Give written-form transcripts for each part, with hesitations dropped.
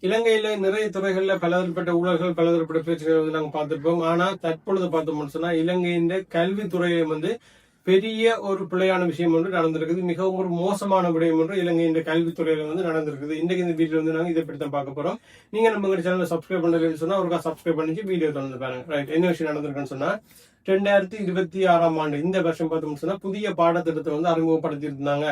இலங்கையில நிறைய துறைகள்ல பலதரப்பட்ட ஊழல்கள் பலதரப்பட்ட பிரச்சனைகள் வந்து நாங்க பார்த்திருப்போம். ஆனா தற்பொழுது பார்த்தோம்னு சொன்னா இலங்கையின் கல்வித்துறையில வந்து பெரிய ஒரு பிழையான விஷயம் ஒன்று நடந்திருக்குது. மிகவும் ஒரு மோசமான விடயம் ஒன்று இலங்கையின் கல்வித்துறையில வந்து நடந்திருக்குது. இன்றைக்கு இந்த வீடியோ வந்து நாங்க இதை பற்றி தான் பார்க்க போறோம். நீங்க நம்ம சேனலை சப்ஸ்கிரைப் பண்ணலன்னு சொன்னா ஒருக்கா சப்ஸ்கிரைப் பண்ணிச்சு வீடியோ தொடர்ந்து பாருங்க. ரைட், என்ன விஷயம் நடந்திருக்குன்னு சொன்னா 2026 ஆண்டு இந்த வருஷம் பார்த்தோம்னு சொன்னா புதிய பாடத்திட்டத்தை வந்து அறிமுகப்படுத்தி இருந்தாங்க.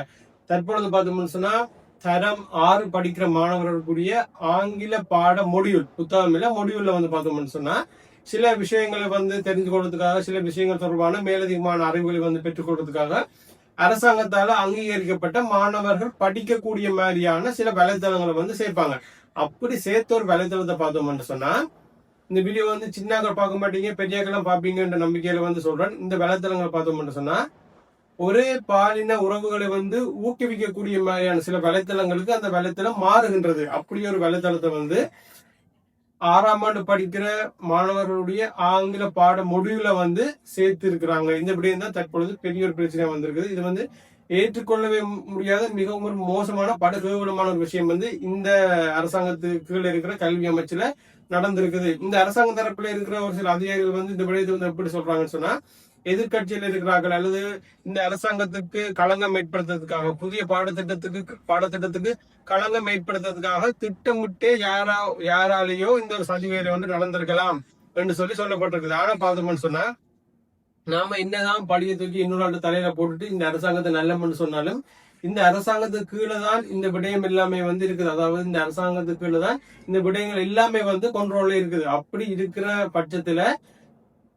தற்பொழுது பார்த்தோம்னு சொன்னா தரம் 6 படிக்கிற மாணவர்களுக்குரிய ஆங்கில பாட மொடியூல் புத்தகம் இல்ல மொடியூல்ல வந்து பார்த்தோம்னு சொன்னா சில விஷயங்களை வந்து தெரிந்து கொள்றதுக்காக சில விஷயங்கள் தொடர்பான மேலதிகமான அறிவுகளை வந்து பெற்றுக் கொள்றதுக்காக அரசாங்கத்தால அங்கீகரிக்கப்பட்ட மாணவர்கள் படிக்கக்கூடிய மாதிரியான சில வலைத்தளங்களை வந்து சேர்ப்பாங்க. அப்படி சேர்த்த ஒரு வலைத்தளத்தை பார்த்தோம்னு சொன்னா இந்த வீடியோ வந்து சின்னாக்கள் பார்க்க மாட்டீங்க பெரியாக்கெல்லாம் பார்ப்பீங்கன்ற நம்பிக்கையில வந்து சொல்றேன். இந்த வலைத்தளங்களை பார்த்தோம்னு சொன்னா ஒரே பாலின உறவுகளை வந்து ஊக்குவிக்கக்கூடிய மாதிரியான சில வலைத்தளங்களுக்கு அந்த வலைத்தளம் மாறுகின்றது. அப்படி ஒரு வலைத்தளத்தை வந்து 6ஆம் ஆண்டு படிக்கிற மாணவர்களுடைய ஆங்கில பாட முடிவுல வந்து சேர்த்து இருக்கிறாங்க. இந்த விடயம் தான் தற்பொழுது பெரிய ஒரு பிரச்சனை வந்திருக்குது. இது வந்து ஏற்றுக்கொள்ளவே முடியாத மிகவும் ஒரு மோசமான படுகேவலமான ஒரு விஷயம் வந்து இந்த அரசாங்கத்துக்கு கீழே இருக்கிற கல்வி அமைச்சுல நடந்திருக்குது. இந்த அரசாங்க தரப்புல இருக்கிற ஒரு சில அதிகாரிகள் வந்து இந்த விடயத்தை வந்து எப்படி சொல்றாங்கன்னு சொன்னா எதிர்கட்சியில் இருக்கிறார்கள் அல்லது இந்த அரசாங்கத்துக்கு களங்கம் ஏற்படுத்துறதுக்காக புதிய பாடத்திட்டத்துக்கு களங்கம் ஏற்படுத்துறதுக்காக திட்டமிட்டே யாராலேயோ இந்த ஒரு சதிவேலை வந்து நடந்திருக்கலாம் என்று சொல்லப்பட்டிருக்குது. ஆனா பார்த்தோம்னு சொன்னா நாம என்னதான் படியை தூக்கி இன்னொரு ஆண்டு தலையில போட்டுட்டு இந்த அரசாங்கத்தை நல்லமன்னு சொன்னாலும் இந்த அரசாங்கத்துக்கு கீழே தான் இந்த விடயம் எல்லாமே வந்து இருக்குது. அதாவது இந்த அரசாங்கத்துக்கு கீழே தான் இந்த விடயங்கள் எல்லாமே வந்து கொண்ட்ரோல்ல இருக்குது. அப்படி இருக்கிற பட்சத்துல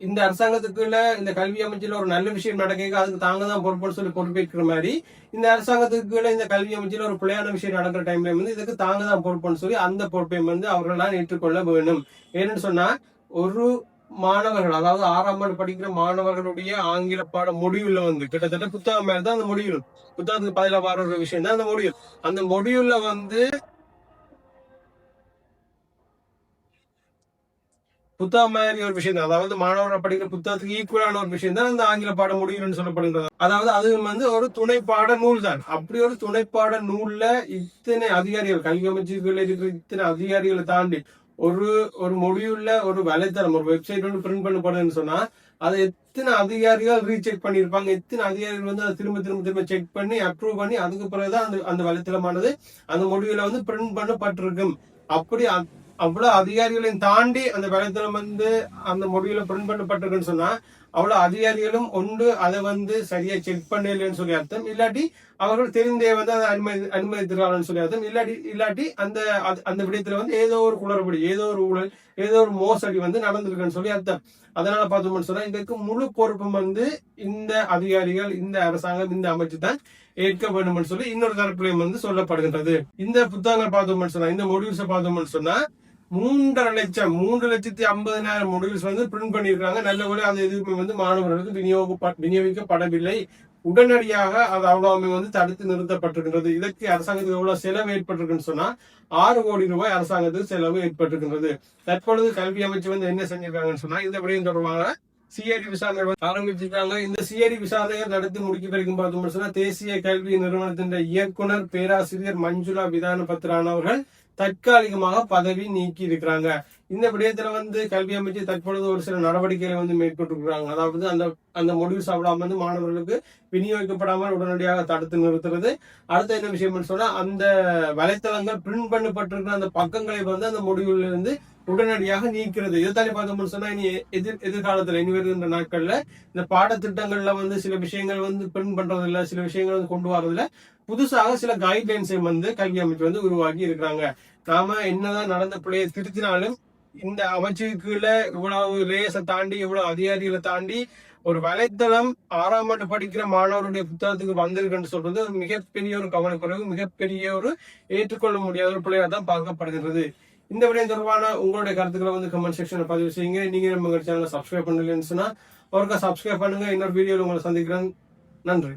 இந்த அரசாங்கத்துக்குள்ள இந்த கல்வி அமைச்சில ஒரு நல்ல விஷயம் நடக்க அதுக்கு தாங்க தான் பொறுப்புன்னு சொல்லி பொறுப்பேற்கிற மாதிரி இந்த அரசாங்கத்துக்குள்ள இந்த கல்வி அமைச்சில ஒரு பிள்ளையான விஷயம் நடக்கிற டைம்ல வந்து இதுக்கு தாங்க தான் பொறுப்புன்னு சொல்லி அந்த பொறுப்பை வந்து அவர்களால் ஏற்றுக்கொள்ள வேணும். ஏன்னு சொன்னா ஒரு மாணவர்கள் அதாவது 6ஆம் ஆண்டு படிக்கிற மாணவர்களுடைய ஆங்கில பாட முடிவுல வந்து கிட்டத்தட்ட புத்தகம் மேல தான் அந்த முடிவு புத்தகத்துக்கு பதிலாக வர ஒரு விஷயம் தான் அந்த முடிவு. அந்த முடிவுல வந்து புத்தகம் மாதிரி ஒரு விஷயம் தான். அதாவது மாணவர்கள் படிக்கிற புத்தகத்துக்கு ஈக்குவலான ஒரு விஷயம் தான் அந்த ஆங்கில பாட முடியும்னு சொல்லப்படுகிறது. அதாவது அது வந்து ஒரு துணைப்பாட நூல் தான். அப்படி ஒரு துணைப்பாட நூல்ல இத்தனை அதிகாரிகள் கல்வி அமைச்சுகள் இருக்கிற இத்தனை அதிகாரிகளை தாண்டி ஒரு ஒரு மொழியுள்ள ஒரு வலைத்தளம் ஒரு வெப்சைட் வந்து பிரிண்ட் பண்ணப்படுதுன்னு சொன்னா அதை எத்தனை அதிகாரிகள் ரீசெக் பண்ணியிருப்பாங்க. எத்தனை அதிகாரிகள் வந்து அதை திரும்ப செக் பண்ணி அப்ரூவ் பண்ணி அதுக்கு பிறகுதான் அந்த வலைத்தளமானது அந்த மொழியில வந்து பிரிண்ட் பண்ணப்பட்டிருக்கும். அப்படி அவ்வளவு அதிகாரிகளையும் தாண்டி அந்த வலைத்தளம் வந்து அந்த மொழியில பிரிண்ட் பண்ணப்பட்டிருக்குன்னு சொன்னா அவ்வளவு அதிகாரிகளும் ஒன்று அதை வந்து சரியா செக் பண்ணலன்னு சொல்லி அர்த்தம். இல்லாட்டி அவர்கள் தெரிந்தே வந்து அதை அனுமதித்திருக்காங்கன்னு சொல்லி அர்த்தம். இல்லாட்டி அந்த அந்த விடயத்துல வந்து ஏதோ ஒரு குளறுபடி ஏதோ ஒரு ஊழல் ஏதோ ஒரு மோசடி வந்து நடந்திருக்குன்னு சொல்லி அர்த்தம். அதனால பார்த்தோம்னு சொன்னா இதற்கு முழு பொறுப்பும் வந்து இந்த அதிகாரிகள் இந்த அரசாங்கம் இந்த அமைச்சு தான் ஏற்க வேண்டும்னு சொல்லி இன்னொரு தரப்புலையும் வந்து சொல்லப்படுகின்றது. இந்த புத்தகங்கள் பார்த்தோம்னு சொன்னா இந்த மொடியூல்ஸை பார்த்தோம்னு சொன்னா 3,50,000 மொடியூல்ஸ் வந்து பிரிண்ட் பண்ணியிருக்காங்க. நல்ல ஒரு அது எதுவுமே வந்து மாணவர்களுக்கு விநியோகிக்கப்படவில்லை. உடனடியாக அது அவ்வளவு வந்து தடுத்து நிறுத்தப்பட்டிருக்கின்றது. இதற்கு அரசாங்கத்துக்கு எவ்வளவு செலவு ஏற்பட்டிருக்குன்னு சொன்னா 6 கோடி ரூபாய் அரசாங்கத்துக்கு செலவு ஏற்பட்டிருக்கின்றது. தற்பொழுது கல்வி அமைச்சு வந்து என்ன செஞ்சிருக்காங்கன்னு சொன்னா இந்த விடயம் தொடர்பாக சிஐடி விசாரணை ஆரம்பிச்சிருக்காங்க. இந்த சிஐடி விசாரணைகள் நடத்தி முடிக்க வரைக்கும் பார்த்தோம்னு சொன்னா தேசிய கல்வி நிறுவனத்தின் இயக்குனர் பேராசிரியர் மஞ்சுளா விதான பத்ரான் அவர்கள் தற்காலிகமாக பதவி நீக்கி இருக்கிறாங்க. இந்த விடயத்துல வந்து கல்வி அமைச்சு தற்பொழுது ஒரு சில நடவடிக்கைகளை வந்து மேற்கொண்டிருக்கிறாங்க. அதாவது அந்த முடிவு சாப்பிடாம வந்து மாணவர்களுக்கு விநியோகிக்கப்படாமல் உடனடியாக தடுத்து நிறுத்துறது. அடுத்த என்ன விஷயம் சொன்னா அந்த வலைத்தளங்கள் பிரிண்ட் பண்ணப்பட்டிருக்கிற அந்த பக்கங்களை வந்து அந்த முடிவுல இருந்து உடனடியாக நீக்கிறது. இதைத்தானே பார்த்தோம்னு சொன்னா இனி எதிர்காலத்துல இனி வருகின்ற நாட்கள்ல இந்த பாடத்திட்டங்கள்ல வந்து சில விஷயங்கள் வந்து பிரிண்ட் பண்றது இல்ல சில விஷயங்கள் வந்து கொண்டு வரதுல புதுசாக சில கைட்லைன்ஸை வந்து கல்வி அமைச்சு வந்து உருவாக்கி இருக்கிறாங்க. நாம என்னதான் நடந்த பிள்ளையை திருத்தினாலும் இந்த அமைச்சுக்குள்ள இவ்வளவு லேயர்ஸை தாண்டி இவ்வளவு அதிகாரிகளை தாண்டி ஒரு வலைத்தளம் 6ஆம் ஆண்டு படிக்கிற மாணவருடைய புத்தகத்துக்கு வந்திருக்குன்னு சொல்றது மிகப்பெரிய ஒரு கவனக்குறைவு மிகப்பெரிய ஒரு ஏற்றுக்கொள்ள முடியாத ஒரு பிள்ளையா தான் பார்க்கப்படுகிறது. இந்த விடயம் தொடர்பான உங்களுடைய கருத்துக்களை வந்து கமெண்ட் செக்ஷன்ல பதிவு செய்யுங்க. நீங்க நம்ம சேனலை சப்ஸ்கிரைப் பண்ணலன்னு சொன்னா ஒருக்கா சப்ஸ்கிரைப் பண்ணுங்க. இன்னொரு வீடியோல உங்களை சந்திக்கிறேன். நன்றி.